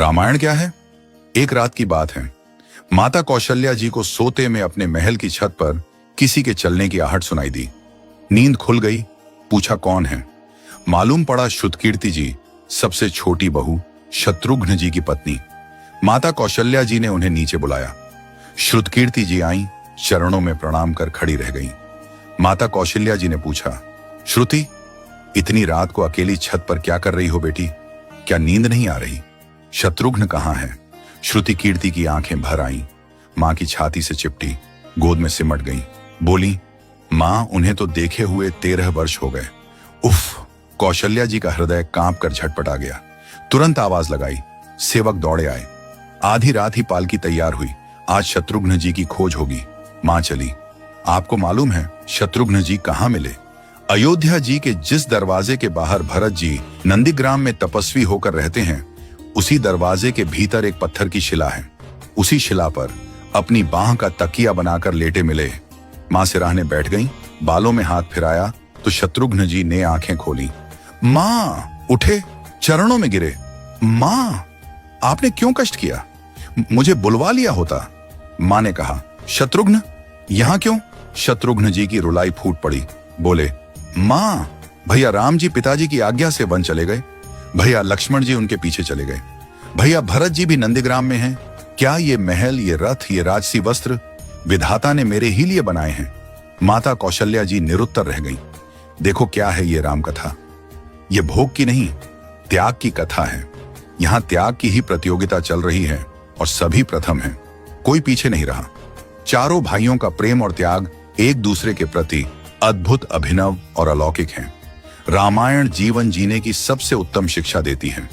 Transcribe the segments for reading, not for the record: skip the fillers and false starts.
रामायण क्या है? एक रात की बात है। माता कौशल्या जी को सोते में अपने महल की छत पर किसी के चलने की आहट सुनाई दी। नींद खुल गई। पूछा कौन है? मालूम पड़ा श्रुतकीर्ति जी, सबसे छोटी बहू, शत्रुघ्न जी की पत्नी। माता कौशल्या जी ने उन्हें नीचे बुलाया। श्रुतकीर्ति जी आईं, चरणों में प्रणाम कर खड़ी रह गईं। माता कौशल्या जी ने पूछा, श्रुति, इतनी रात को अकेली छत पर क्या कर रही हो बेटी? क्या नींद नहीं आ रही? शत्रुघ्न कहाँ है? श्रुति कीर्ति की आंखें भर आईं, मां की छाती से चिपटी, गोद में सिमट गईं। बोली, मां, उन्हें तो देखे हुए 13 वर्ष हो गए। उफ! कौशल्या जी का हृदय कांप कर झटपटा गया। तुरंत आवाज लगाई। सेवक दौड़े आए। आधी रात ही पालकी तैयार हुई। आज शत्रुघ्न जी की खोज होगी। मां चली। आपको मालूम है शत्रुघ्न जी कहाँ मिले? अयोध्या जी के जिस दरवाजे के बाहर भरत जी नंदीग्राम में तपस्वी होकर रहते हैं, उसी दरवाजे के भीतर एक पत्थर की शिला है। उसी शिला पर अपनी बाह का तकिया बनाकर लेटे मिले। मां सिराहने बैठ गईं, बालों में हाथ फिराया तो शत्रुघ्न जी ने आंखें खोली। मां! उठे, चरणों में गिरे। मां, आपने क्यों कष्ट किया? मुझे बुलवा लिया होता। मां ने कहा, शत्रुघ्न यहां क्यों? शत्रुघ्न जी की रुलाई फूट पड़ी। बोले, मां, भैया राम जी पिताजी की आज्ञा से वन चले गए। भैया लक्ष्मण जी उनके पीछे चले गए। भैया भरत जी भी नंदीग्राम में हैं। क्या ये महल, ये रथ, ये राजसी वस्त्र विधाता ने मेरे ही लिए बनाए हैं? माता कौशल्या जी निरुत्तर रह गईं। देखो क्या है ये राम कथा। ये भोग की नहीं, त्याग की कथा है। यहां त्याग की ही प्रतियोगिता चल रही है और सभी प्रथम हैं। कोई पीछे नहीं रहा। चारों भाइयों का प्रेम और त्याग एक दूसरे के प्रति अद्भुत, अभिनव और अलौकिक हैं। रामायण जीवन जीने की सबसे उत्तम शिक्षा देती है।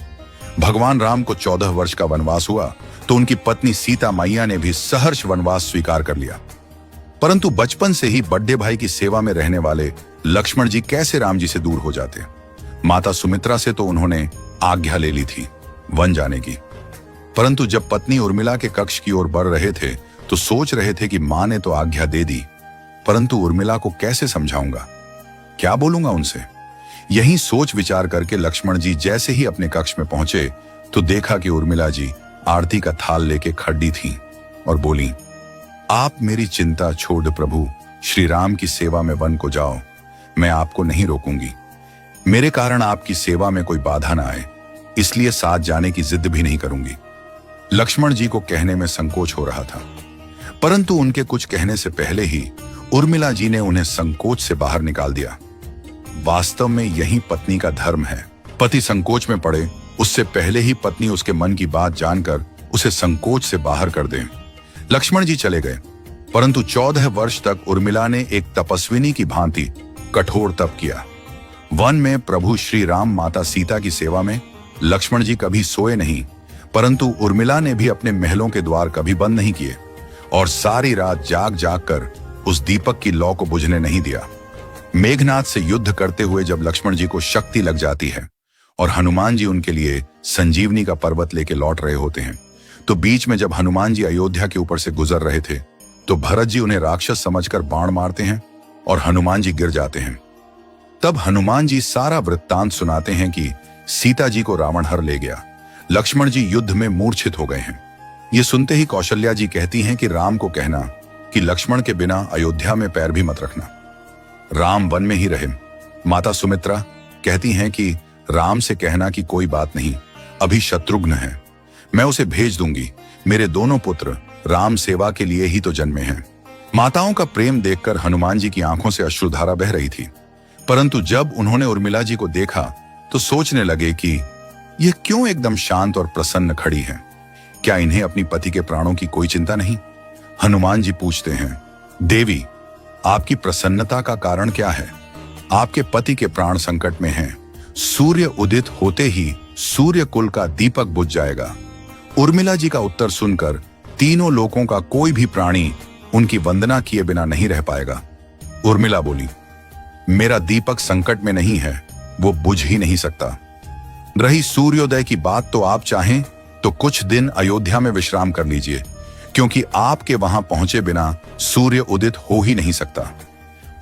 भगवान राम को 14 वर्ष का वनवास हुआ तो उनकी पत्नी सीता मैया ने भी सहर्ष वनवास स्वीकार कर लिया। परंतु बचपन से ही बड़े भाई की सेवा में रहने वाले लक्ष्मण जी कैसे राम जी से दूर हो जाते? माता सुमित्रा से तो उन्होंने आज्ञा ले ली थी वन जाने की। परंतु जब पत्नी उर्मिला के कक्ष की ओर बढ़ रहे थे तो सोच रहे थे कि मां ने तो आज्ञा दे दी, परंतु उर्मिला को कैसे समझाऊंगा, क्या बोलूंगा उनसे? यही सोच विचार करके लक्ष्मण जी जैसे ही अपने कक्ष में पहुंचे तो देखा कि उर्मिला जी आरती का थाल लेके खड़ी थीं और बोली, आप मेरी चिंता छोड़ प्रभु श्री राम की सेवा में वन को जाओ। मैं आपको नहीं रोकूंगी। मेरे कारण आपकी सेवा में कोई बाधा ना आए, इसलिए साथ जाने की जिद भी नहीं करूंगी। लक्ष्मण जी को कहने में संकोच हो रहा था, परंतु उनके कुछ कहने से पहले ही उर्मिला जी ने उन्हें संकोच से बाहर निकाल दिया। वास्तव में यही पत्नी का धर्म है। पति संकोच में पड़े उससे पहले ही पत्नी उसके मन की बात जानकर उसे संकोच से बाहर कर दे। लक्ष्मण जी चले गए, परंतु 14 वर्ष तक उर्मिला ने एक तपस्विनी की भांति कठोर तप किया। वन में प्रभु श्री राम माता सीता की सेवा में लक्ष्मण जी कभी सोए नहीं, परंतु उर्मिला ने भी अपने महलों के द्वार कभी बंद नहीं किए और सारी रात जाग जाग कर उस दीपक की लौ को बुझने नहीं दिया। मेघनाथ से युद्ध करते हुए जब लक्ष्मण जी को शक्ति लग जाती है और हनुमान जी उनके लिए संजीवनी का पर्वत लेके लौट रहे होते हैं, तो बीच में जब हनुमान जी अयोध्या के ऊपर से गुजर रहे थे तो भरत जी उन्हें राक्षस समझकर बाण मारते हैं और हनुमान जी गिर जाते हैं। तब हनुमान जी सारा वृत्तांत सुनाते हैं कि सीता जी को रावण हर ले गया, लक्ष्मण जी युद्ध में मूर्छित हो गए हैं। ये सुनते ही कौशल्या जी कहती हैं कि राम को कहना कि लक्ष्मण के बिना अयोध्या में पैर भी मत रखना, राम वन में ही रहे। माता सुमित्रा कहती हैं कि राम से कहना कि कोई बात नहीं, अभी शत्रुघ्न है, मैं उसे भेज दूंगी। मेरे दोनों पुत्र राम सेवा के लिए ही तो जन्मे हैं। माताओं का प्रेम देखकर हनुमान जी की आंखों से अश्रुधारा बह रही थी, परंतु जब उन्होंने उर्मिला जी को देखा तो सोचने लगे कि यह क्यों एकदम शांत और प्रसन्न खड़ी है। क्या इन्हें अपनी पति के प्राणों की कोई चिंता नहीं? हनुमान जी पूछते हैं, देवी, आपकी प्रसन्नता का कारण क्या है? आपके पति के प्राण संकट में हैं। सूर्य उदित होते ही सूर्य कुल का दीपक बुझ जाएगा। उर्मिला जी का उत्तर सुनकर तीनों लोकों का कोई भी प्राणी उनकी वंदना किए बिना नहीं रह पाएगा। उर्मिला बोली, मेरा दीपक संकट में नहीं है, वो बुझ ही नहीं सकता। रही सूर्योदय की बात, तो आप चाहें तो कुछ दिन अयोध्या में विश्राम कर लीजिए, क्योंकि आपके वहां पहुंचे बिना सूर्य उदित हो ही नहीं सकता।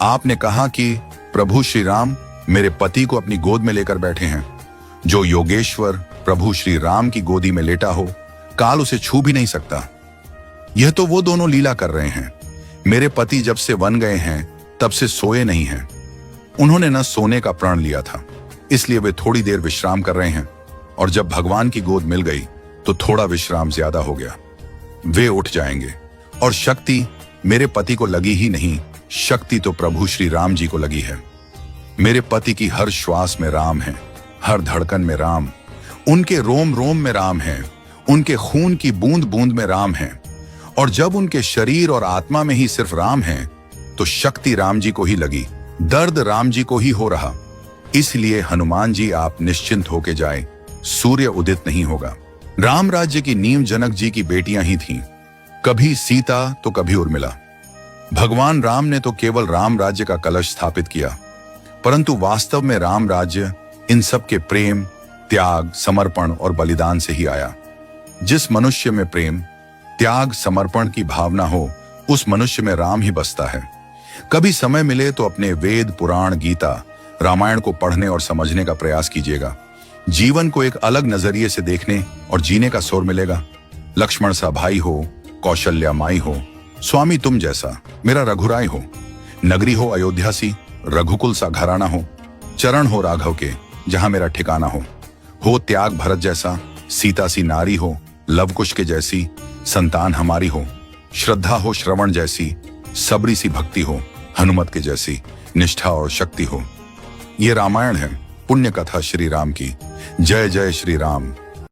आपने कहा कि प्रभु श्री राम मेरे पति को अपनी गोद में लेकर बैठे हैं। जो योगेश्वर प्रभु श्री राम की गोदी में लेटा हो, काल उसे छू भी नहीं सकता। यह तो वो दोनों लीला कर रहे हैं। मेरे पति जब से वन गए हैं तब से सोए नहीं हैं। उन्होंने न सोने का प्रण लिया था, इसलिए वे थोड़ी देर विश्राम कर रहे हैं, और जब भगवान की गोद मिल गई तो थोड़ा विश्राम ज्यादा हो गया। वे उठ जाएंगे। और शक्ति मेरे पति को लगी ही नहीं, शक्ति तो प्रभु श्री राम जी को लगी है। मेरे पति की हर श्वास में राम है, हर धड़कन में राम, उनके रोम रोम में राम है, उनके खून की बूंद बूंद में राम है। और जब उनके शरीर और आत्मा में ही सिर्फ राम है तो शक्ति राम जी को ही लगी, दर्द राम जी को ही हो रहा। इसलिए हनुमान जी आप निश्चिंत होके जाए, सूर्य उदित नहीं होगा। राम राज्य की नींव जनक जी की बेटियां ही थीं, कभी सीता तो कभी उर्मिला। भगवान राम ने तो केवल राम राज्य का कलश स्थापित किया, परंतु वास्तव में राम राज्य इन सब के प्रेम, त्याग, समर्पण और बलिदान से ही आया। जिस मनुष्य में प्रेम, त्याग, समर्पण की भावना हो, उस मनुष्य में राम ही बसता है। कभी समय मिले तो अपने वेद, पुराण, गीता, रामायण को पढ़ने और समझने का प्रयास कीजिएगा। जीवन को एक अलग नजरिए से देखने और जीने का सुर मिलेगा। लक्ष्मण सा भाई हो, कौशल्या माई हो, स्वामी तुम जैसा मेरा रघुराय हो, नगरी हो अयोध्या सी, रघुकुल सा घराना हो, चरण हो राघव के जहां मेरा ठिकाना हो त्याग भरत जैसा, सीता सी नारी हो, लवकुश के जैसी संतान हमारी हो, श्रद्धा हो श्रवण जैसी, सबरी सी भक्ति हो, हनुमत के जैसी निष्ठा और शक्ति हो। ये रामायण है, पुण्य कथा श्री राम की। जय जय श्री राम।